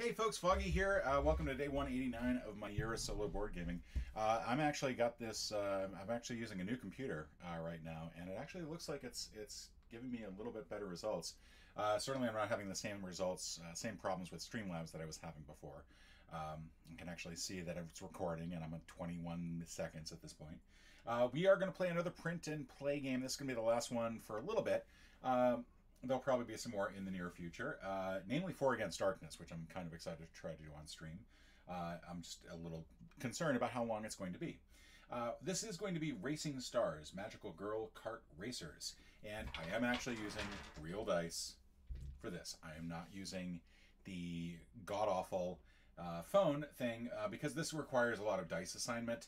Hey folks, Foggy here. Welcome to day 189 of my year of solo board gaming. I'm actually got this. I'm actually using a new computer right now, and it actually looks like it's giving me a little bit better results. Certainly, I'm not having the same results, same problems with Streamlabs that I was having before. You can actually see that it's recording, and I'm at 21 seconds at this point. We are going to play another print and play game. This is going to be the last one for a little bit. There'll probably be some more in the near future, namely 4 Against Darkness, which I'm kind of excited to try to do on stream. I'm just a little concerned about how long it's going to be. This is going to be Racing Stars, Magical Girl Kart Racers, and I am actually using real dice for this. I am not using the god-awful phone thing because this requires a lot of dice assignment.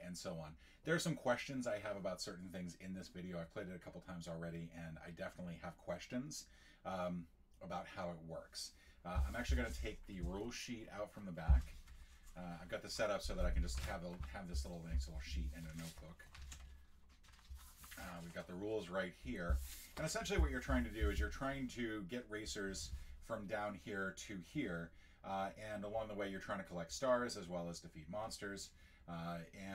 And so on. There are some questions I have about certain things in this video. I've played it a couple times already, and I definitely have questions about how it works. I'm actually going to take the rule sheet out from the back. I've got this set up so that I can just have this nice little sheet in a notebook. We've got the rules right here. And essentially what you're trying to do is you're trying to get racers from down here to here. And along the way, you're trying to collect stars as well as defeat monsters.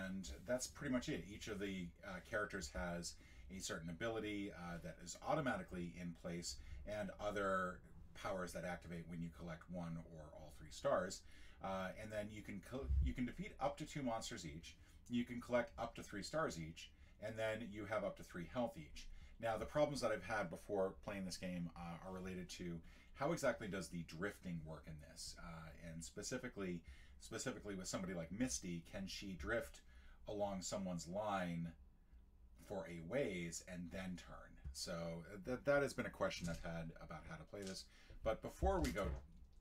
And that's pretty much it. Each of the characters has a certain ability that is automatically in place, and other powers that activate when you collect 1 or all 3 stars. And then you can defeat up to 2 monsters each. You can collect up to 3 stars each, and then you have up to 3 health each. Now, the problems that I've had before playing this game are related to how exactly does the drifting work in this, and specifically with somebody like Misty, can she drift along someone's line for a ways and then turn? So that has been a question I've had about how to play this. But before we go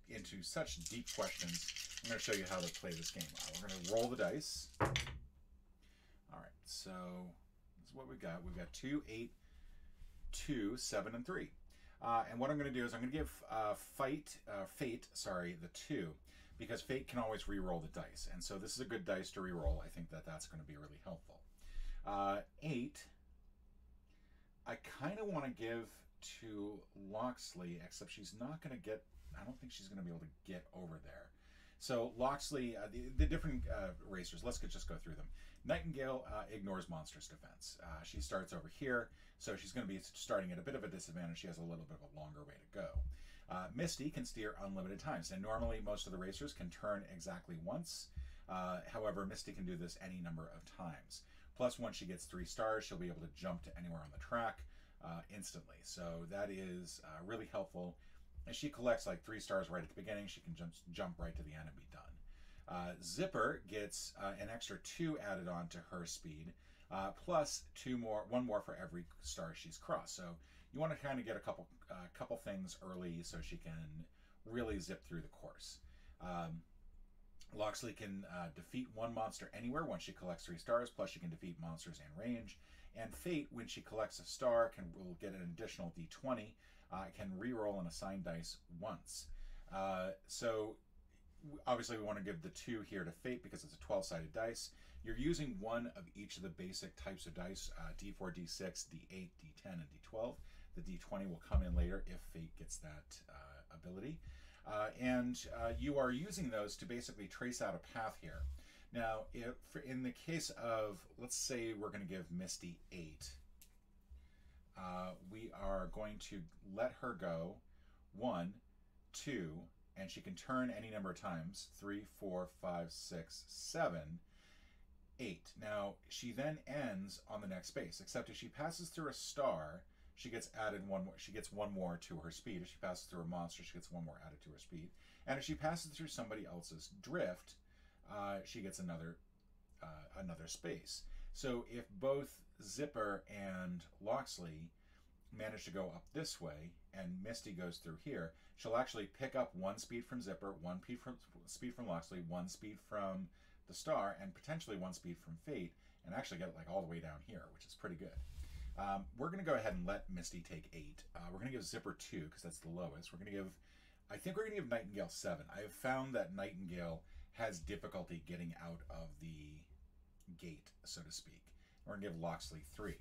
into such deep questions, I'm going to show you how to play this game. We're going to roll the dice. All right, so this is what we've got. We've got 2, 8, 2, 7, and 3. And what I'm going to do is I'm going to give Fate the 2, because Fate can always re-roll the dice. And so this is a good dice to re-roll. I think that's going to be really helpful. 8, I kind of want to give to Loxley, except she's not going to get, I don't think she's going to be able to get over there. So Loxley, the different racers, let's just go through them. Nightingale ignores Monstrous Defense. She starts over here, so she's going to be starting at a bit of a disadvantage. She has a little bit of a longer way to go. Misty can steer unlimited times, and normally most of the racers can turn exactly once. However, Misty can do this any number of times. Plus, once she gets 3 stars, she'll be able to jump to anywhere on the track instantly. So that is really helpful. And she collects like 3 stars right at the beginning. She can jump right to the end and be done. Zipper gets an extra 2 added on to her speed, plus 1 more for every star she's crossed. So you want to kind of get a couple things early so she can really zip through the course. Loxley can defeat 1 monster anywhere once she collects 3 stars, plus she can defeat monsters in range. And Fate, when she collects a star, will get an additional d20, can re-roll an assigned dice once. So obviously we want to give the 2 here to Fate because it's a 12-sided dice. You're using 1 of each of the basic types of dice, d4, d6, d8, d10, and d12. The d20 will come in later if Fate gets that ability. And you are using those to basically trace out a path here. Now, in the case of, let's say we're going to give Misty 8, we are going to let her go 1, 2, and she can turn any number of times, 3, 4, 5, 6, 7, 8. Now, she then ends on the next space, except if she passes through a star, she gets added 1 more. She gets 1 more to her speed. If she passes through a monster, she gets 1 more added to her speed. And if she passes through somebody else's drift, she gets another space. So if both Zipper and Loxley manage to go up this way, and Misty goes through here, she'll actually pick up 1 speed from Zipper, 1 speed from Loxley, 1 speed from the star, and potentially 1 speed from Fate, and actually get it like all the way down here, which is pretty good. We're going to go ahead and let Misty take 8. We're going to give Zipper 2 because that's the lowest. I think we're going to give Nightingale 7. I have found that Nightingale has difficulty getting out of the gate, so to speak. We're going to give Loxley 3.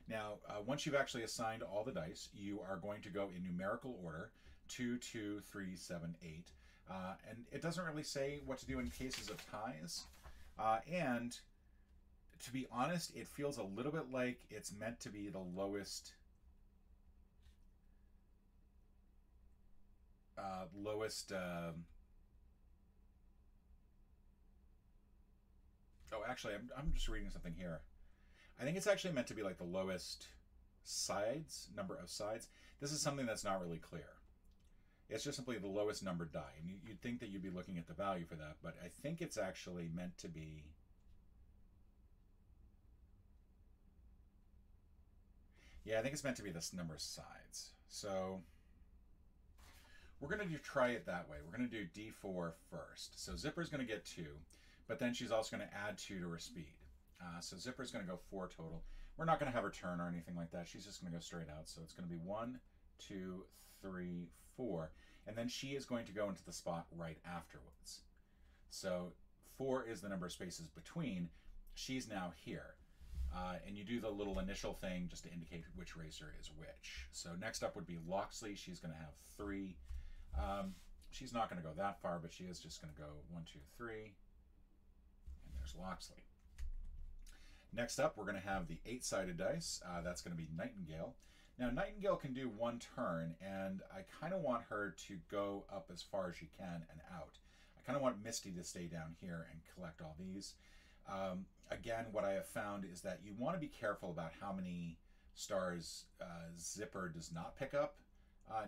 Now, once you've actually assigned all the dice, you are going to go in numerical order, 2, 2, 3, 7, 8. And it doesn't really say what to do in cases of ties. And to be honest, it feels a little bit like it's meant to be the lowest oh, actually, I'm just reading something here. I think it's actually meant to be like the lowest number of sides. This is something that's not really clear. It's just simply the lowest numbered die. And you'd think that you'd be looking at the value for that, but I think it's actually meant to be... Yeah, I think it's meant to be this number of sides. So we're going to try it that way. We're going to do D4 first. So Zipper's going to get 2, but then she's also going to add 2 to her speed. So Zipper's going to go 4 total. We're not going to have her turn or anything like that. She's just going to go straight out. So it's going to be 1, 2, 3, 4. And then she is going to go into the spot right afterwards. So 4 is the number of spaces between. She's now here. And you do the little initial thing just to indicate which racer is which. So next up would be Loxley. She's going to have 3. She's not going to go that far, but she is just going to go 1, 2, 3. And there's Loxley. Next up, we're going to have the 8-sided dice. That's going to be Nightingale. Now, Nightingale can do 1 turn, and I kind of want her to go up as far as she can and out. I kind of want Misty to stay down here and collect all these. Again, what I have found is that you want to be careful about how many stars Zipper does not pick up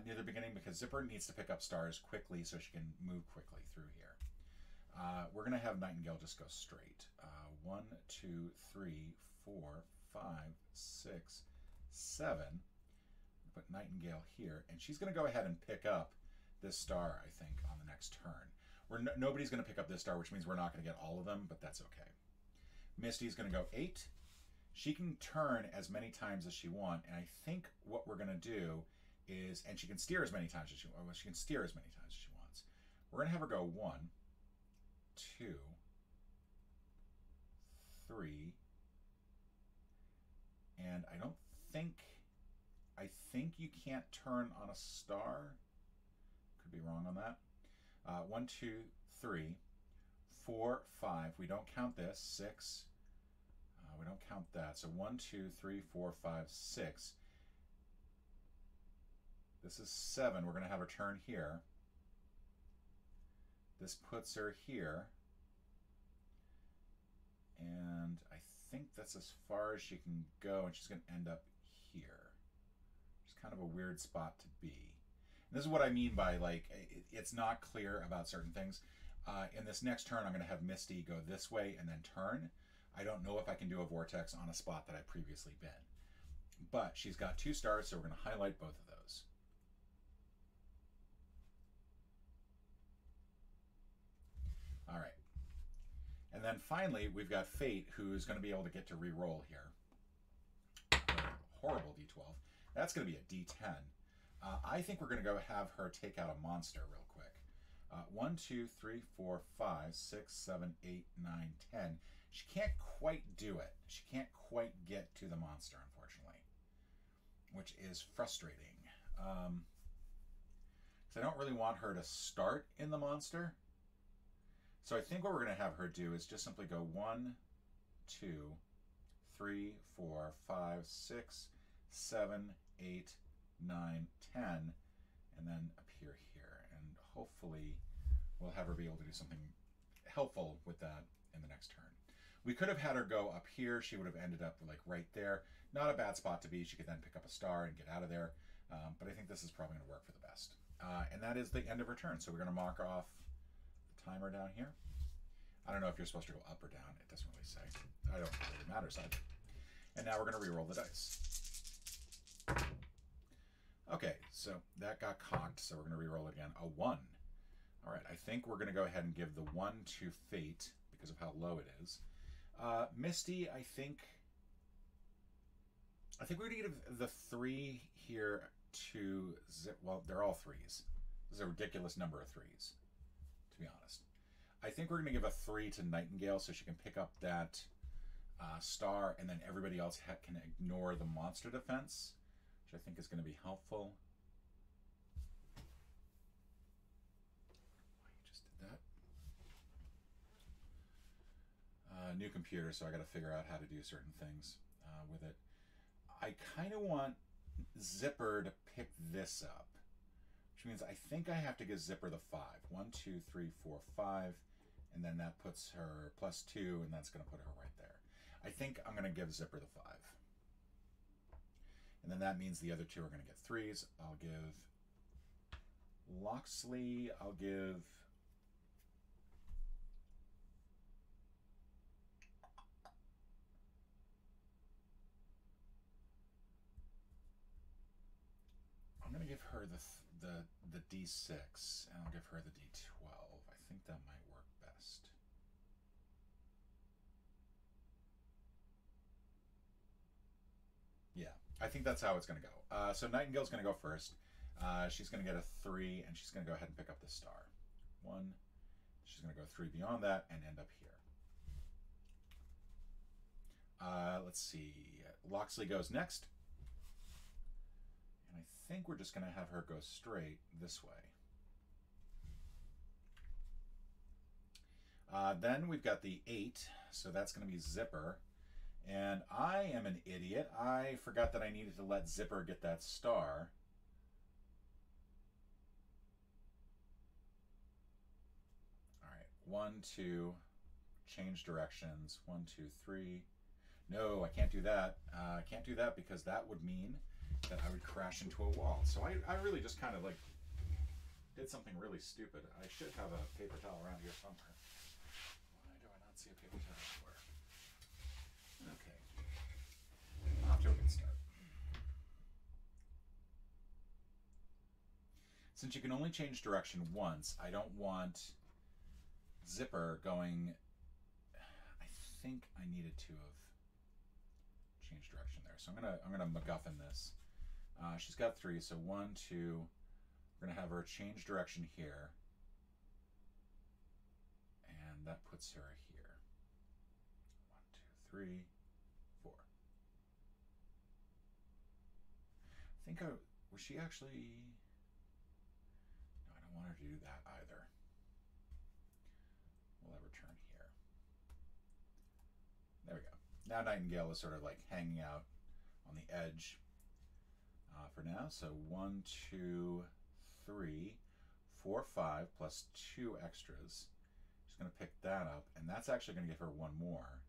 near the beginning, because Zipper needs to pick up stars quickly so she can move quickly through here. We're going to have Nightingale just go straight. 1, 2, 3, 4, 5, 6, 7. Put Nightingale here, and she's going to go ahead and pick up this star, I think, on the next turn. Nobody's going to pick up this star, which means we're not going to get all of them, but that's okay. Misty's going to go 8. She can turn as many times as she wants, and I think what we're going to do is, and she can steer as many times as she wants. She can steer as many times as she wants. We're going to have her go 1, 2, 3, and I think you can't turn on a star. Could be wrong on that. 1, 2, 3, 4, 5. We don't count this. 6. We don't count that. So 1, 2, 3, 4, 5, 6. This is 7. We're going to have her turn here. This puts her here. And I think that's as far as she can go, and she's going to end up here. It's kind of a weird spot to be. And this is what I mean by, like, it's not clear about certain things. In this next turn, I'm going to have Misty go this way and then turn. I don't know if I can do a vortex on a spot that I've previously been. But she's got 2 stars, so we're going to highlight both of those. All right. And then finally, we've got Fate, who's going to be able to get to re-roll here. Horrible D12. That's going to be a D10. I think we're going to go have her take out a monster real quick. 1, 2, 3, 4, 5, 6, 7, 8, 9, 10. She can't quite do it. She can't quite get to the monster, unfortunately, which is frustrating. Because I don't really want her to start in the monster. So I think what we're going to have her do is just simply go 1, 2, 3, 4, 5, 6, 7, 8, 9, 10, and then appear here. And hopefully we'll have her be able to do something helpful with that in the next turn. We could have had her go up here. She would have ended up like right there. Not a bad spot to be. She could then pick up a star and get out of there. But I think this is probably going to work for the best. And that is the end of her turn. So we're going to mark off the timer down here. I don't know if you're supposed to go up or down. It doesn't really say. I don't think it really matters either. And now we're going to re-roll the dice. Okay, so that got cocked, so we're going to re-roll it again. A 1. All right, I think we're going to go ahead and give the 1 to Fate because of how low it is. Misty, I think we're going to give the 3 here to Zip. Well, they're all 3s. This is a ridiculous number of 3s, to be honest. I think we're going to give a 3 to Nightingale so she can pick up that star, and then everybody else can ignore the monster defense, which I think is going to be helpful. new computer, so I got to figure out how to do certain things with it. I kind of want Zipper to pick this up, which means I think I have to give Zipper the 5. 1, 2, 3, 4, 5, and then that puts her +2, and that's going to put her right there. I think I'm going to give Zipper the 5. And then that means the other two are going to get 3s. I'll give Loxley, I'll give I'm going to give her the D6, and I'll give her the D12. I think that might work best. Yeah, I think that's how it's going to go. So Nightingale's going to go first. She's going to get a 3, and she's going to go ahead and pick up the star. 1. She's going to go 3 beyond that and end up here. Let's see. Loxley goes next. And I think we're just going to have her go straight this way. Then we've got the 8, so that's going to be Zipper. And I am an idiot. I forgot that I needed to let Zipper get that star. All right, 1, 2, change directions. 1, 2, 3. No, I can't do that. I can't do that because that would mean that I would crash into a wall. So I really just kind of like did something really stupid. I should have a paper towel around here somewhere. Why do I not see a paper towel anywhere? Okay. Off to a good start. Since you can only change direction once, I don't want Zipper going. I think I needed to have changed direction there. So I'm gonna MacGuffin this. She's got 3, so 1, 2. We're gonna have her change direction here, and that puts her here. 1, 2, 3, 4. I think was she actually? No, I don't want her to do that either. We'll have her turn here. There we go. Now Nightingale is sort of like hanging out on the edge for now. So 1, 2, 3, 4, 5 plus 2 extras. She's going to pick that up, and that's actually going to give her 1 more.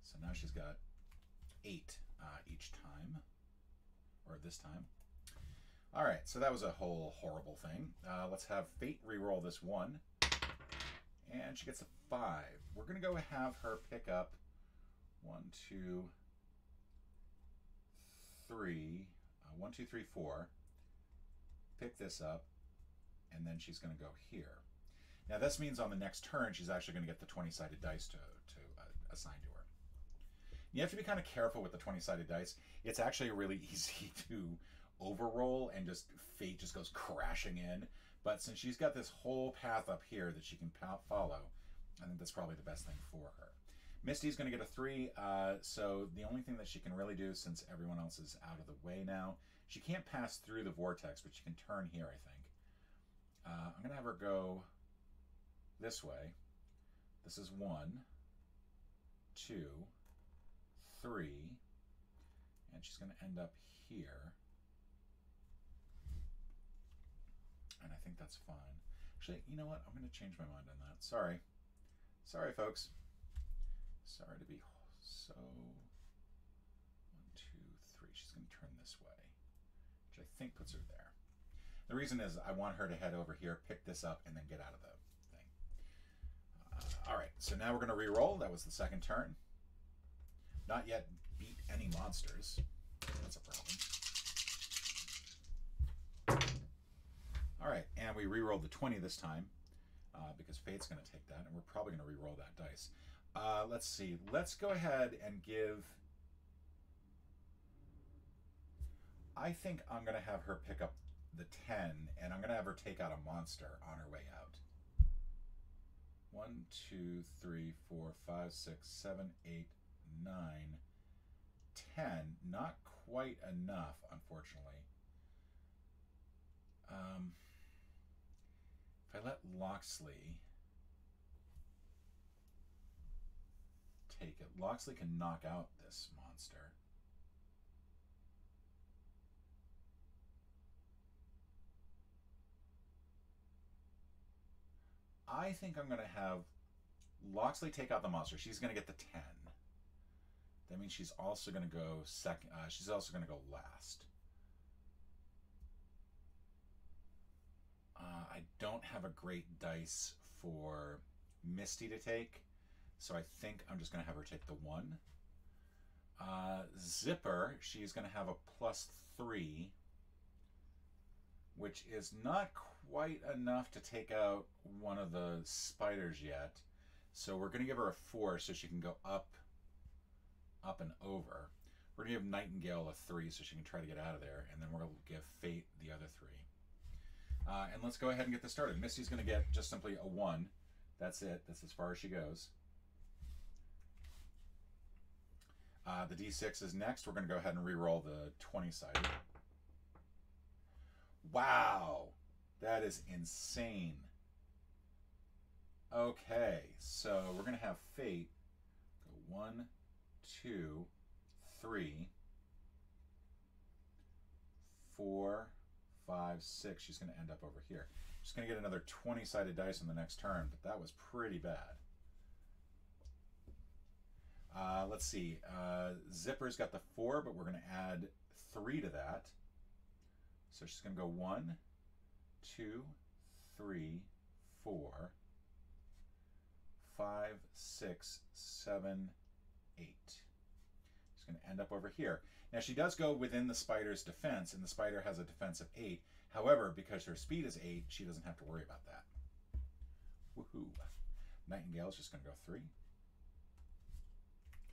So now she's got 8 each time, or this time. All right, so that was a whole horrible thing. Let's have Fate re-roll this 1, and she gets a 5. We're going to go have her pick up 1, 2, 3, 1, 2, 3, 4. Pick this up, and then she's going to go here. Now this means on the next turn she's actually going to get the 20-sided dice to assign to her. You have to be kind of careful with the 20-sided dice. It's actually really easy to overroll and just Fate just goes crashing in. But since she's got this whole path up here that she can follow, I think that's probably the best thing for her. Misty's going to get a 3, so the only thing that she can really do, since everyone else is out of the way now, she can't pass through the vortex, but she can turn here, I think. I'm going to have her go this way. This is 1, 2, 3, and she's going to end up here. And I think that's fine. Actually, you know what? I'm going to change my mind on that. Sorry. Sorry, folks. Sorry to be so... 1, 2, 3. She's going to turn this way, which I think puts her there. The reason is I want her to head over here, pick this up, and then get out of the thing. All right, so now we're going to re-roll. That was the second turn. Not yet beat any monsters. That's a problem. All right, and we re-rolled the 20 this time because Fate's going to take that, and we're probably going to re-roll that dice. Let's see. Let's go ahead and give... I think I'm going to have her pick up the 10, and I'm going to have her take out a monster on her way out. 1, 2, 3, 4, 5, 6, 7, 8, 9, 10. Not quite enough, unfortunately. If I let Loxley... take it. Loxley can knock out this monster. I think I'm going to have Loxley take out the monster. She's going to get the 10. That means she's also going to go second. She's also going to go last. I don't have a great dice for Misty to take, so I think I'm just going to have her take the 1. Zipper, she's going to have a +3, which is not quite enough to take out one of the spiders yet. So we're going to give her a 4 so she can go up and over. We're going to give Nightingale a 3 so she can try to get out of there, and then we're going to give Fate the other 3. And let's go ahead and get this started. Misty's going to get just simply a 1. That's it. That's as far as she goes. The D6 is next. We're going to go ahead and re-roll the 20-sided. Wow! That is insane. Okay, so we're going to have Fate go 1, 2, 3, 4, 5, 6. She's going to end up over here. She's going to get another 20-sided dice on the next turn, but that was pretty bad. Let's see. Zipper's got the 4, but we're going to add 3 to that. So she's going to go 1, 2, 3, 4, 5, 6, 7, 8. She's going to end up over here. Now she does go within the spider's defense, and the spider has a defense of 8. However, because her speed is 8, she doesn't have to worry about that. Woohoo. Nightingale's just going to go 3.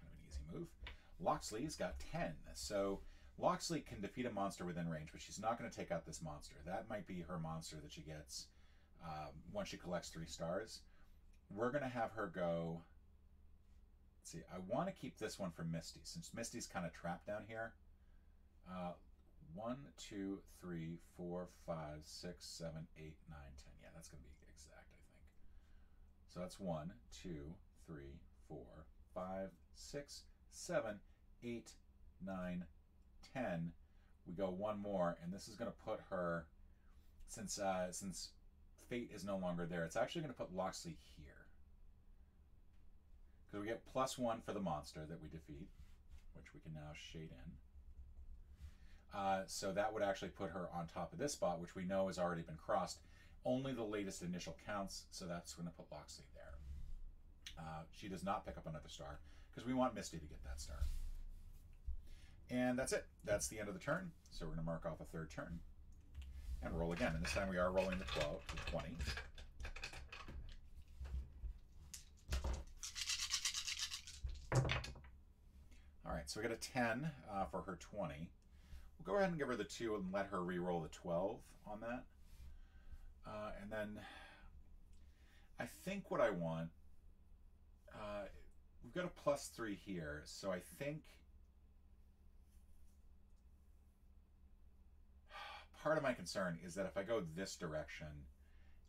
Kind of an easy move. Loxley's got 10. So Loxley can defeat a monster within range, but she's not going to take out this monster. That might be her monster that she gets once she collects 3 stars. We're going to have her go... Let's see, I want to keep this one for Misty, since Misty's kind of trapped down here. 1, 2, 3, 4, 5, 6, 7, 8, 9, 10. Yeah, that's going to be exact, I think. So that's 1, 2, 3, 4, 5, 6, 7, 8, 9, 10. We go 1 more, and this is going to put her, since Fate is no longer there, it's actually going to put Loxley here. Because we get +1 for the monster that we defeat, which we can now shade in. So that would actually put her on top of this spot, which we know has already been crossed. Only the latest initial counts, so that's going to put Loxley there. She does not pick up another star, because we want Misty to get that star. And that's it. That's the end of the turn. So we're going to mark off a 3rd turn. And roll again. And this time we are rolling the 12, the 20. All right, so we get a 10 for her 20. We'll go ahead and give her the 2 and let her re-roll the 12 on that. And then I think what I want, we've got a +3 here, so I think part of my concern is that if I go this direction,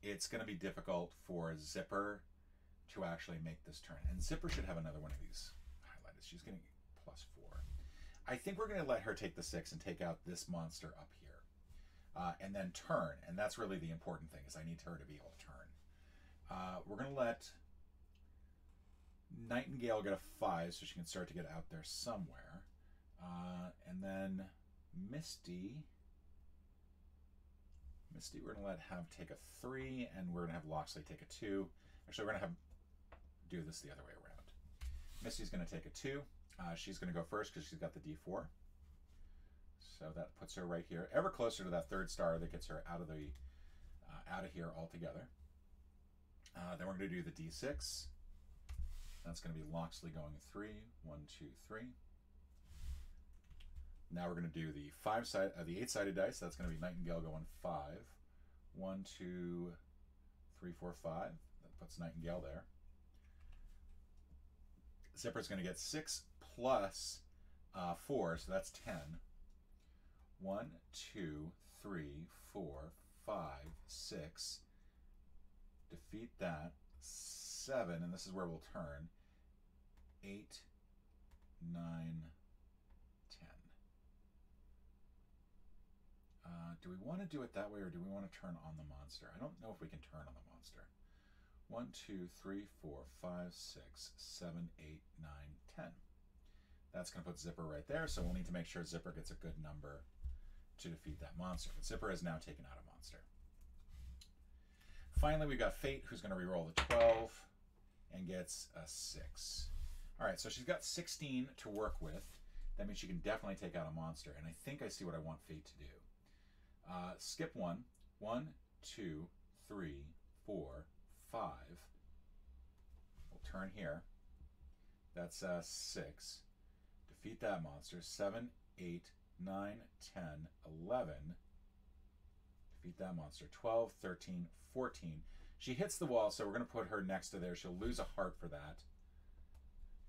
it's going to be difficult for Zipper to actually make this turn. And Zipper should have another one of these highlighted. She's getting +4. I think we're going to let her take the 6 and take out this monster up here. And then turn. And that's really the important thing, is I need her to be able to turn. We're going to let Nightingale get a 5 so she can start to get out there somewhere. And then Misty, we're going to let have take a 3, and we're going to have Loxley take a 2. Actually, we're going to do this the other way around. Misty's going to take a 2. She's going to go first because she's got the D4. So that puts her right here, ever closer to that 3rd star that gets her out of here altogether. Then we're going to do the D6. That's going to be Loxley going 3. 1, 2, 3. Now we're going to do the 8-sided dice. That's going to be Nightingale going 5. 1, 2, 3, 4, 5. That puts Nightingale there. Zipper's going to get 6 plus 4, so that's 10. 1, 2, 3, 4, 5, 6. Defeat that. 7, and this is where we'll turn. 8, 9, 10. Do we want to do it that way, or do we want to turn on the monster? I don't know if we can turn on the monster. 1, 2, 3, 4, 5, 6, 7, 8, 9, 10. That's going to put Zipper right there, so we'll need to make sure Zipper gets a good number to defeat that monster. But Zipper has now taken out a monster. Finally, we've got Fate, who's going to reroll the 12 and gets a 6. All right, so she's got 16 to work with. That means she can definitely take out a monster, and I think I see what I want Fate to do. Skip 1. 1, 2, 3, 4, 5. We'll turn here. That's 6. Defeat that monster. 7, 8, 9, 10, 11. Defeat that monster. 12, 13, 14. She hits the wall, so we're going to put her next to there. She'll lose a heart for that.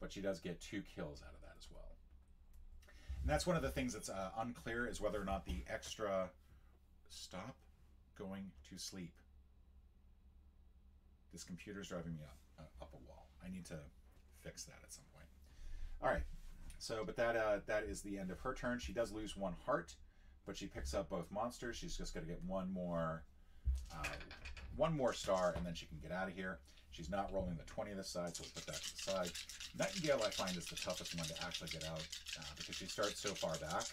But she does get 2 kills out of that as well. And that's one of the things that's unclear, is whether or not the extra... Stop going to sleep. This computer's driving me up a wall. I need to fix that at some point. All right. So, but that is the end of her turn. She does lose 1 heart, but she picks up both monsters. She's just going to get one more star, and then she can get out of here. She's not rolling the 20 this side, so we'll put that to the side. Nightingale, I find, is the toughest one to actually get out because she starts so far back.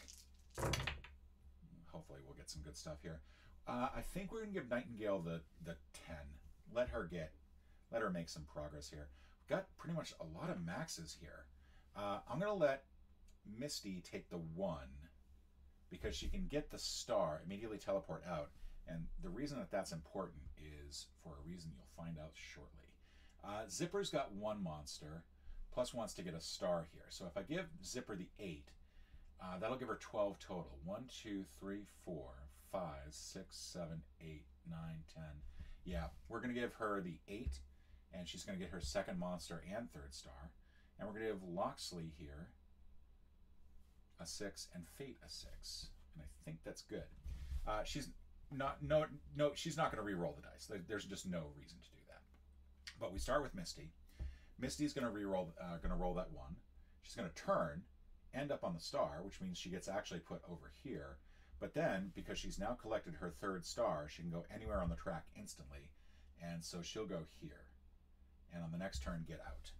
Hopefully we'll get some good stuff here. I think we're going to give Nightingale the 10. Let her make some progress here. We've got pretty much a lot of maxes here. I'm going to let Misty take the 1 because she can get the star, immediately teleport out. And the reason that that's important is for a reason you'll find out shortly. Zipper's got 1 monster, plus wants to get a star here. So if I give Zipper the 8, that'll give her 12 total. 1, 2, 3, 4, 5, 6, 7, 8, 9, 10. Yeah, we're going to give her the 8, and she's going to get her 2nd monster and 3rd star. And we're going to give Loxley here a 6 and Fate a 6. And I think that's good. She's not she's not going to re-roll the dice. There's just no reason to do that. But we start with Misty. Misty's going to roll that 1. She's going to turn, end up on the star, which means she gets actually put over here. But then, because she's now collected her 3rd star, she can go anywhere on the track instantly. And so she'll go here. And on the next turn, get out.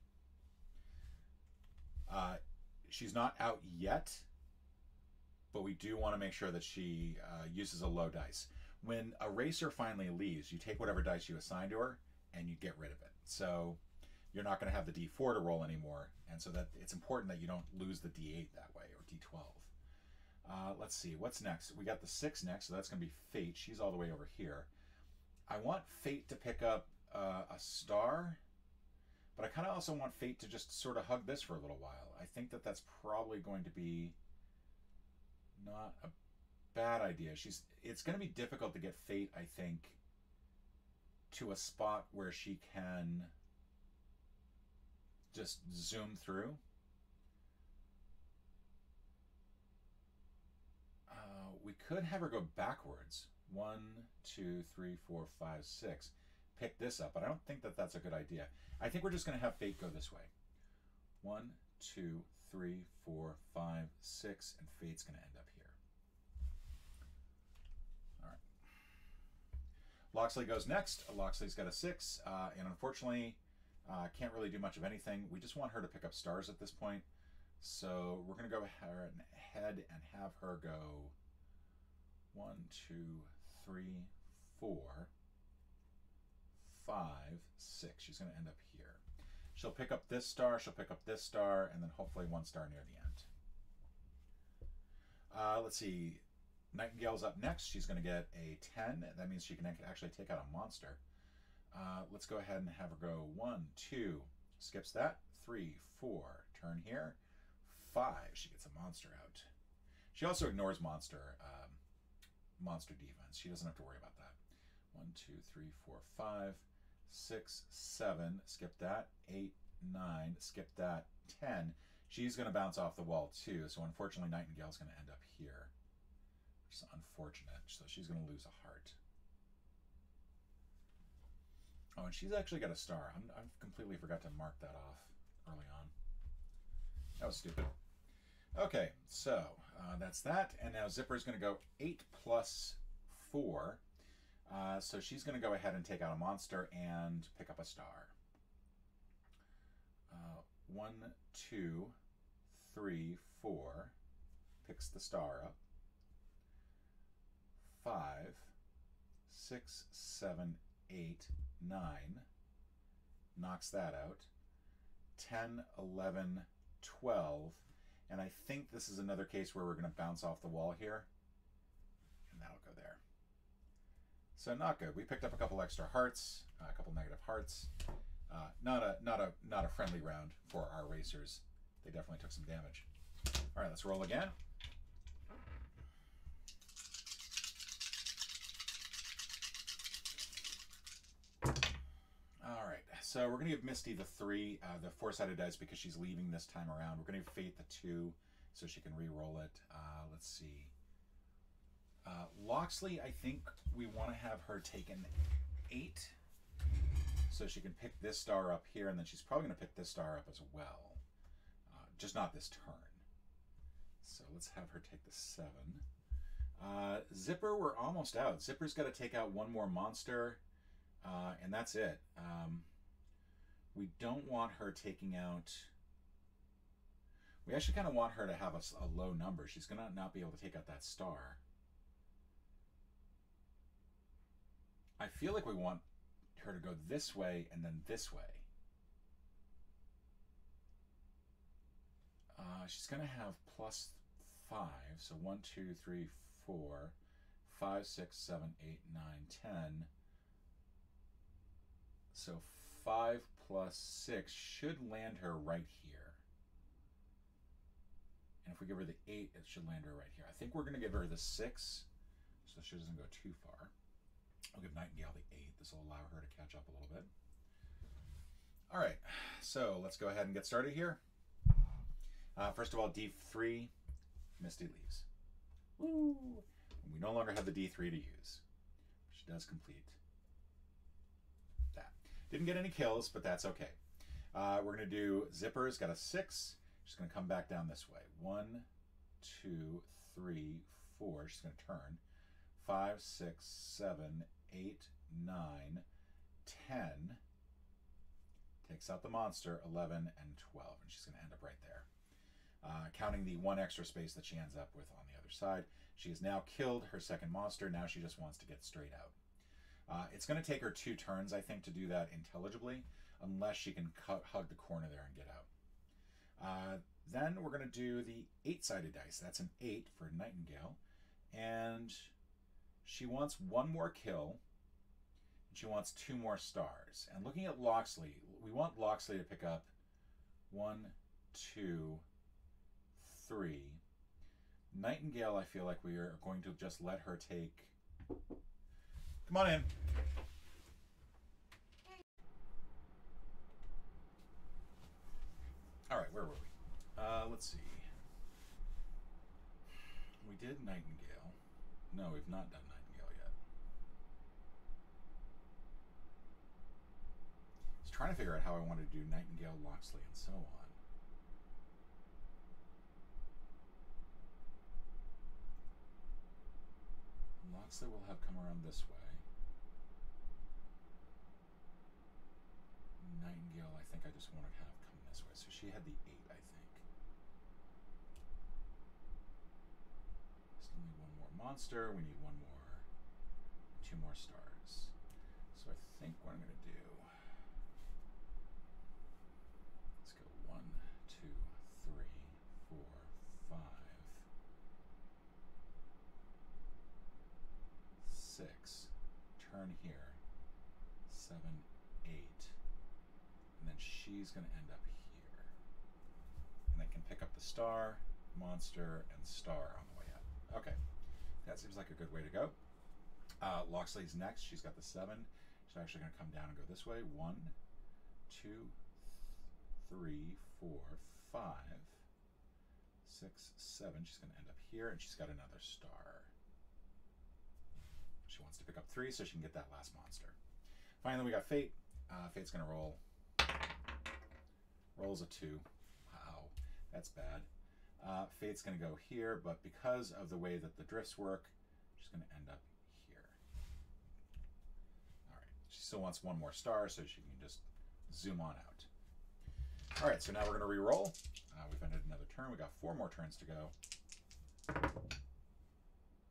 She's not out yet, but we do want to make sure that she uses a low dice. When a racer finally leaves, you take whatever dice you assign to her, and you get rid of it. So you're not going to have the D4 to roll anymore, and so that it's important that you don't lose the D8 that way, or D12. Let's see, what's next? We got the 6 next, so that's going to be Fate. She's all the way over here. I want Fate to pick up a star, but I kind of also want Fate to just sort of hug this for a little while. I think that that's probably going to be not a bad idea. It's going to be difficult to get Fate, I think, to a spot where she can just zoom through. We could have her go backwards. 1, 2, 3, 4, 5, 6. Pick this up, but I don't think that that's a good idea. I think we're just going to have Fate go this way. 1, 2, 3, 4, 5, 6, and Fate's going to end up here. All right. Loxley goes next. Loxley's got a 6, and unfortunately, can't really do much of anything. We just want her to pick up stars at this point. So we're going to go ahead and have her go 1, 2, 3, 4, 5, 6. She's going to end up here. She'll pick up this star, she'll pick up this star, and then hopefully 1 star near the end. Let's see. Nightingale's up next. She's going to get a 10. That means she can actually take out a monster. Let's go ahead and have her go 1, 2. Skips that. 3, 4. Turn here. 5. She gets a monster out. She also ignores monster defense. She doesn't have to worry about that. 1, 2, 3, 4, 5, 6, 7. Skip that. 8, 9. Skip that. 10. She's going to bounce off the wall too. So unfortunately, Nightingale's going to end up here, which is unfortunate. So she's going to lose a heart. Oh, and she's actually got a star. I completely forgot to mark that off early on. That was stupid. Okay, so that's that. And now Zipper's going to go 8 plus 4. So she's going to go ahead and take out a monster and pick up a star. 1, 2, 3, 4. Picks the star up. 5, 6, 7, 8, 9. Knocks that out. 10, 11, 12. And I think this is another case where we're going to bounce off the wall here. And that'll go there. So not good. We picked up a couple extra hearts, a couple negative hearts. Not a friendly round for our racers. They definitely took some damage. All right, let's roll again. All right, so we're going to give Misty the 3, the 4-sided dice because she's leaving this time around. We're going to give Fate the 2 so she can re-roll it. Let's see. Loxley, I think we want to have her take an 8 so she can pick this star up here, and then she's probably going to pick this star up as well. Just not this turn. So let's have her take the 7. Zipper, we're almost out. Zipper's got to take out one more monster, and that's it. We don't want her taking out... We actually kind of want her to have a low number. She's going to not be able to take out that star. I feel like we want her to go this way and then this way. She's going to have plus 5. So 1, 2, 3, 4, 5, 6, 7, 8, 9, 10. So 5 plus 6 should land her right here. And if we give her the 8, it should land her right here. I think we're going to give her the 6 so she doesn't go too far. I'll give Nightingale the 8. This will allow her to catch up a little bit. All right, so let's go ahead and get started here. First of all, D3, Misty leaves. Woo! We no longer have the D3 to use. She does complete that. Didn't get any kills, but that's okay. We're going to do Zipper's got a 6. She's going to come back down this way. 1, 2, 3, 4. She's going to turn. 5, 6, 7, 8, 9, 10. Takes out the monster, 11, and 12. And she's going to end up right there. Counting the 1 extra space that she ends up with on the other side. She has now killed her second monster. Now she just wants to get straight out. It's going to take her 2 turns, I think, to do that intelligibly, unless she can hug the corner there and get out. Then we're going to do the 8-sided dice. That's an 8 for Nightingale. And she wants 1 more kill. And she wants 2 more stars. And looking at Loxley, we want Loxley to pick up 1, 2, 3. Nightingale, I feel like we are going to just let her take... Come on in. All right, where were we? Let's see. We did Nightingale. No, we've not done Nightingale yet. I was trying to figure out how I wanted to do Nightingale, Loxley, and so on. Loxley will have come around this way. Nightingale, I think I just wanted to have come this way. So she had the 8, I think. Still need 1 more monster. We need 2 more stars. So I think what I'm going to do, let's go 1, 2, 3, 4, 5, 6. Turn here. 7, 8. And then she's going to end up here. And I can pick up the star, monster, and star on the way up. Okay. That seems like a good way to go. Loxley's next. She's got the 7. She's actually going to come down and go this way. 1, 2, 3, 4, 5, 6, 7. She's going to end up here, and she's got another star. She wants to pick up 3 so she can get that last monster. Finally, we got Fate. Fate's going to roll. Rolls a 2. Wow. That's bad. Fate's going to go here, but because of the way that the drifts work, she's going to end up here. All right. She still wants one more star, so she can just zoom on out. All right, so now we're going to re-roll. We've ended another turn. We got 4 more turns to go.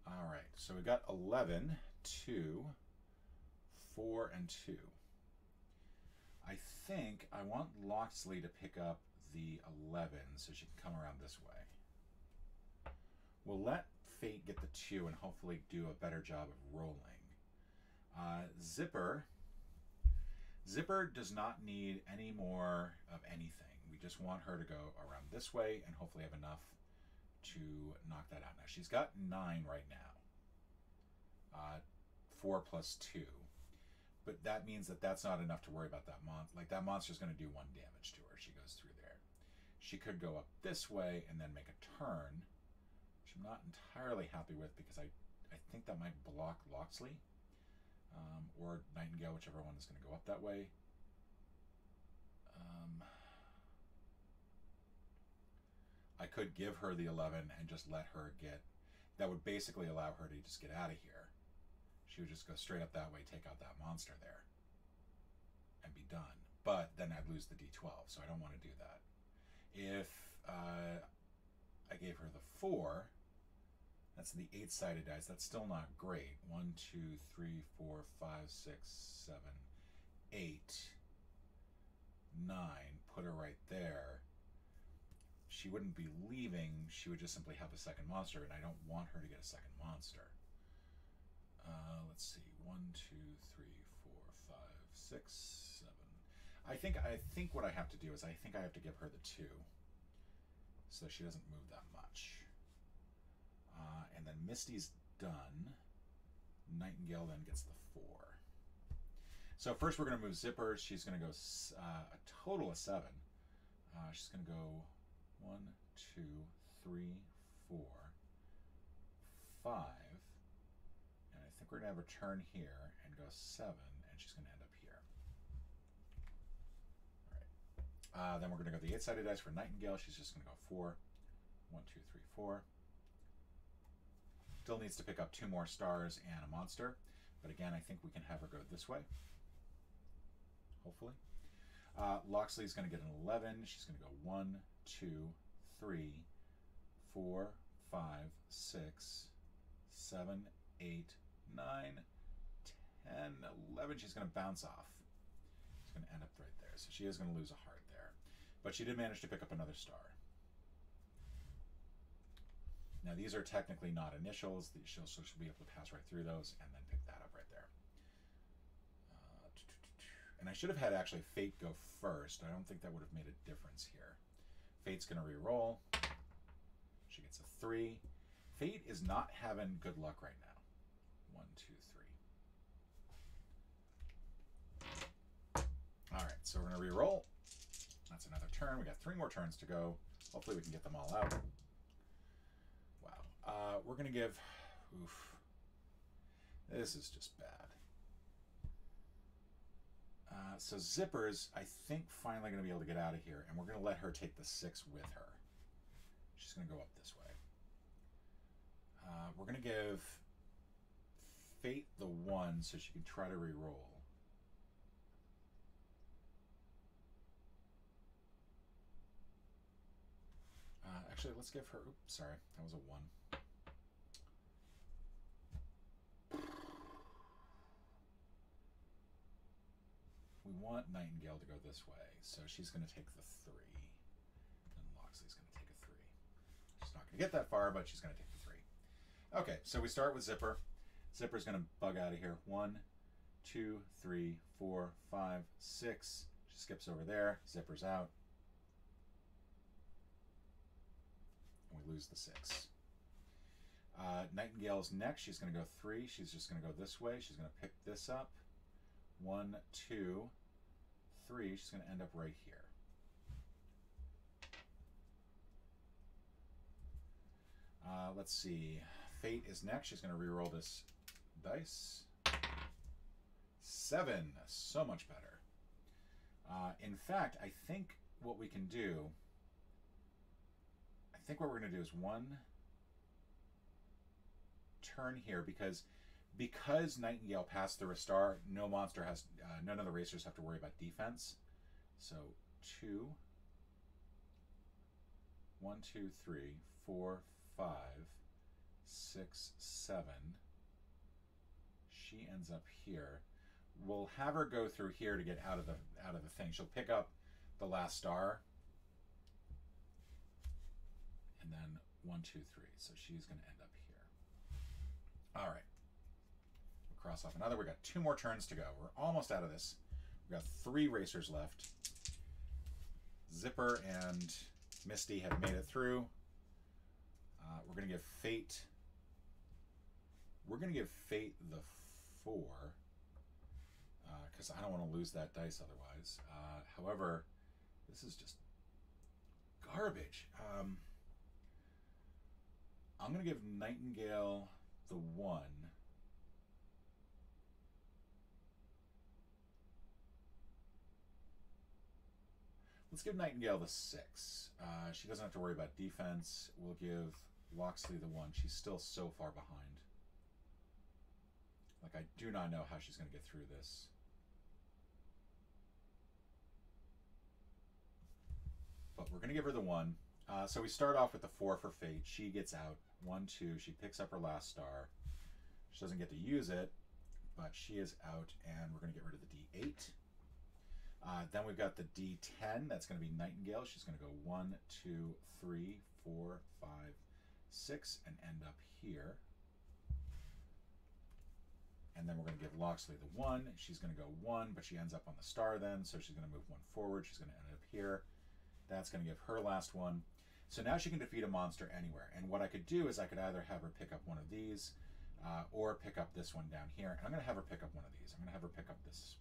All right, so we got 11, 2, 4, and 2. I think I want Loxley to pick up the 11 so she can come around this way. We'll let Fate get the 2 and hopefully do a better job of rolling. Zipper does not need any more of anything. We just want her to go around this way and hopefully have enough to knock that out. Now she's got 9 right now. 4 plus 2. But that means that that's not enough to worry about that monster. Like, that monster's going to do 1 damage to her. She goes through there. She could go up this way and then make a turn, which I'm not entirely happy with because I think that might block Loxley. Or Nightingale, whichever one is going to go up that way. I could give her the 11 and just let her get... That would basically allow her to just get out of here. She would just go straight up that way, take out that monster there, and be done. But then I'd lose the D12, so I don't want to do that. If I gave her the 4, that's the 8-sided dice. That's still not great. 1, 2, 3, 4, 5, 6, 7, 8, 9. Put her right there. She wouldn't be leaving. She would just simply have a second monster, and I don't want her to get a second monster. Let's see. 1, 2, 3, 4, 5, 6, 7. I think what I have to do is I think I have to give her the 2, so she doesn't move that much. And then Misty's done. Nightingale then gets the 4. So first we're going to move Zipper. She's going to go a total of 7. She's going to go 1, 2, 3, 4, 5. And I think we're going to have a turn here and go 7, and she's going to end up here. All right. Then we're going to go the 8-sided dice for Nightingale. She's just going to go 4. 1, 2, 3, 4. Still needs to pick up 2 more stars and a monster. But again, I think we can have her go this way. Hopefully. Loxley's going to get an 11. She's going to go 1, 2, 3, 4, 5, 6, 7, 8, 9, 10, 11. She's going to bounce off. She's going to end up right there. So she is going to lose a heart there. But she did manage to pick up another star. Now these are technically not initials, so she'll be able to pass right through those and then pick that up right there. And I should have had actually Fate go first. I don't think that would have made a difference here. Fate's going to re-roll. She gets a 3. Fate is not having good luck right now. 1, 2, 3. All right, so we're going to re-roll. That's another turn. We got 3 more turns to go. Hopefully we can get them all out. We're going to give... Oof. This is just bad. So Zipper's, I think, finally going to be able to get out of here, and we're going to let her take the 6 with her. She's going to go up this way. We're going to give Fate the 1 so she can try to re-roll. Actually, let's give her... Oops, sorry. That was a 1. We want Nightingale to go this way, so she's going to take the 3. And Loxley's going to take a 3. She's not going to get that far, but she's going to take the 3. Okay, so we start with Zipper. Zipper's going to bug out of here. 1, 2, 3, 4, 5, 6. She skips over there. Zipper's out. And we lose the 6. Nightingale's next. She's going to go 3. She's just going to go this way. She's going to pick this up. 1, 2, 3. She's going to end up right here. Let's see. Fate is next. She's going to re-roll this dice. 7. So much better. In fact, I think what we can do think what we're going to do is one turn here, because Nightingale passed through a star, no monster has, none of the racers have to worry about defense. So 2, 1, 2, 3, 4, 5, 6, 7. She ends up here. We'll have her go through here to get out of the thing. She'll pick up the last star, and then 1, 2, 3. So she's going to end up here. All right. We'll cross off another. We got 2 more turns to go. We're almost out of this. We've got 3 racers left. Zipper and Misty have made it through. We're going to give Fate. We're going to give Fate the 4. Because I don't want to lose that dice otherwise. However, this is just garbage. I'm going to give Nightingale the 1. Let's give Nightingale the 6. She doesn't have to worry about defense. We'll give Loxley the 1. She's still so far behind. Like, I do not know how she's going to get through this. But we're going to give her the 1. So we start off with the 4 for Fate. She gets out. 1, 2. She picks up her last star. She doesn't get to use it, but she is out, and we're going to get rid of the D8. Then we've got the D10. That's going to be Nightingale. She's going to go 1, 2, 3, 4, 5, 6, and end up here. And then we're going to give Loxley the 1. She's going to go 1, but she ends up on the star then, so she's going to move 1 forward. She's going to end up here. That's going to give her last 1. So now she can defeat a monster anywhere. And what I could do is I could either have her pick up one of these, or pick up this one down here. And I'm going to have her pick up one of these. I'm going to have her pick up this.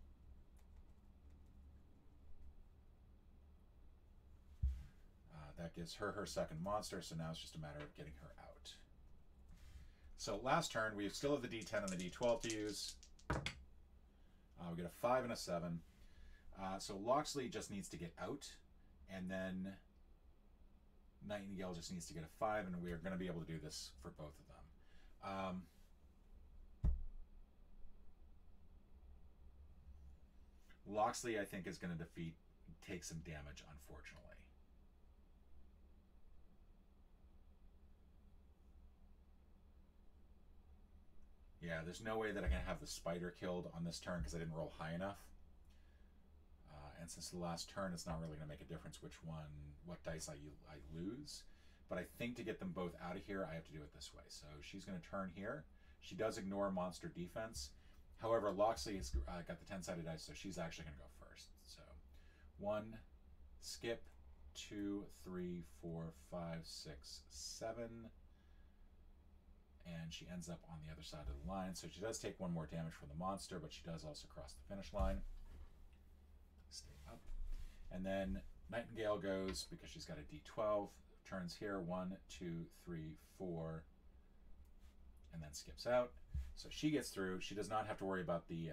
That gives her her second monster, so now it's just a matter of getting her out. So last turn, we still have the D10 and the D12 to use. We get a 5 and a 7. So Loxley just needs to get out, and then Nightingale just needs to get a 5, and we are going to be able to do this for both of them. Loxley, I think, is going to take some damage, unfortunately. Yeah, there's no way that I can have the spider killed on this turn because I didn't roll high enough. And since the last turn, it's not really going to make a difference what dice I lose. But I think to get them both out of here, I have to do it this way. So she's going to turn here. She does ignore monster defense. However, Loxley has got the 10-sided dice, so she's actually going to go first. So 1, skip, 2, 3, 4, 5, 6, 7. And she ends up on the other side of the line. So she does take 1 more damage from the monster, but she does also cross the finish line. Stay up. And then Nightingale goes, because she's got a D12, turns here, 1, 2, 3, 4, and then skips out. So she gets through. She does not have to worry about the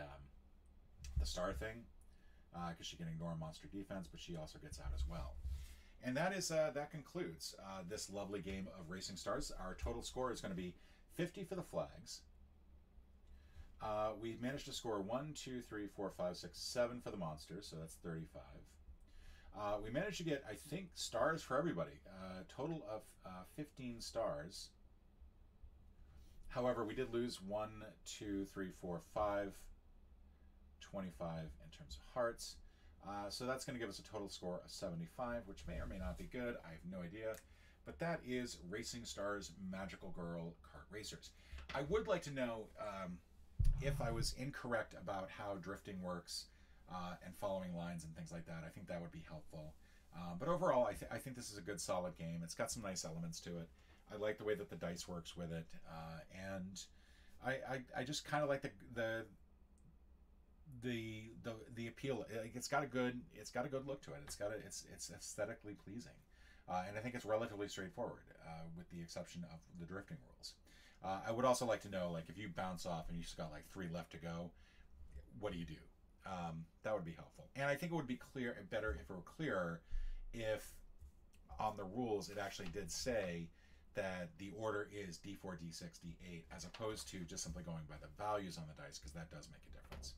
star thing, because she can ignore monster defense, but she also gets out as well. And that concludes this lovely game of Racing Stars. Our total score is going to be 50 for the flags. We managed to score 1, 2, 3, 4, 5, 6, 7 for the monsters, so that's 35. We managed to get, I think, stars for everybody. Total of 15 stars. However, we did lose 1, 2, 3, 4, 5, 25 in terms of hearts. So that's going to give us a total score of 75, which may or may not be good. I have no idea. But that is Racing Stars Magical Girl Kart Racers. I would like to know if I was incorrect about how drifting works and following lines and things like that. I think that would be helpful. But overall, I think this is a good, solid game. It's got some nice elements to it. I like the way that the dice works with it, and I just kind of like the appeal. It's got a good look to it. It's aesthetically pleasing. And I think it's relatively straightforward, with the exception of the drifting rules. I would also like to know, like, if you bounce off and you've just got like 3 left to go, what do you do? That would be helpful. And I think it would be better if it were clearer if on the rules, it actually did say that the order is D4, D6, D8, as opposed to just simply going by the values on the dice, because that does make a difference.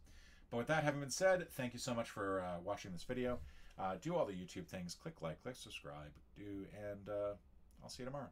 But with that having been said, thank you so much for watching this video. Do all the YouTube things. Click like, click subscribe, and I'll see you tomorrow.